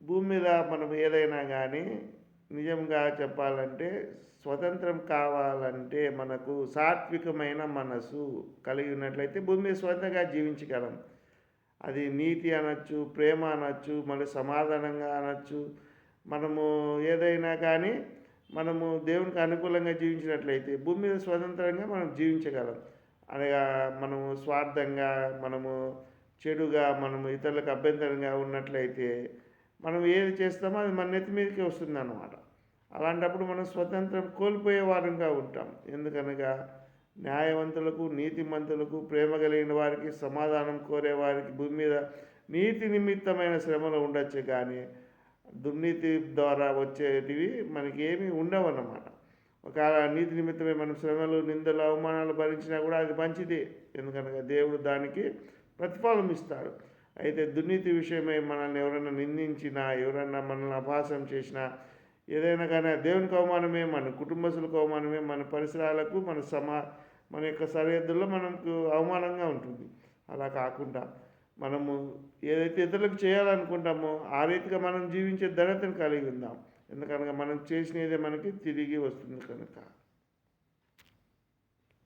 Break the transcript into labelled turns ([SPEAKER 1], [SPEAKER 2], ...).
[SPEAKER 1] భూమి మీద మనం ఏదైనా కానీ నిజంగా చెప్పాలంటే స్వతంత్రం కావాలంటే మనకు సాత్వికమైన మనసు కలిగి ఉన్నట్లయితే భూమి మీద స్వతంత్రంగా జీవించగలం. అది నీతి అనొచ్చు, ప్రేమ అనొచ్చు, మళ్ళీ సమాధానంగా అనొచ్చు. మనము ఏదైనా కానీ మనము దేవునికి అనుకూలంగా జీవించినట్లయితే భూమి మీద స్వతంత్రంగా మనం జీవించగలం. అనగా మనము స్వార్థంగా, మనము చెడుగా, మనము ఇతరులకు అభ్యంతరంగా ఉన్నట్లయితే మనం ఏది చేస్తామో అది మన నెత్తి మీదకే వస్తుందన్నమాట. అలాంటప్పుడు మనం స్వతంత్రం కోల్పోయే వారంగా ఉంటాం. ఎందుకనగా న్యాయవంతులకు, నీతిమంతులకు, ప్రేమ కలిగిన వారికి, సమాధానం కోరే వారికి భూమి మీద నీతి నిమిత్తమైన శ్రమలు ఉండొచ్చు కానీ దుర్నీతి ద్వారా వచ్చేటివి మనకి ఏమీ ఉండవన్నమాట. ఒకవేళ నీతి నిమిత్తమే మనం శ్రమలు, నిందలు, అవమానాలు భరించినా కూడా అది మంచిదే. ఎందుకనగా దేవుడు దానికి ప్రతిఫలం ఇస్తాడు. అయితే దుర్నీతి విషయమై మనల్ని ఎవరైనా నిందించినా, ఎవరైనా మనల్ని అపహాస్యం చేసినా, ఏదైనా కానీ దేవునికి అవమానమే, మన కుటుంబస్తులకు అవమానమే, మన పరిసరాలకు, మన యొక్క సరిహద్దుల్లో మనకు అవమానంగా ఉంటుంది. అలా కాకుండా మనము ఏదైతే ఇతరులకు చేయాలనుకుంటామో ఆ రీతిగా మనం జీవించే ధన్యతను కలిగి ఉందాం. ఎందుకనగా మనం చేసినదే మనకి తిరిగి వస్తుంది కనుక.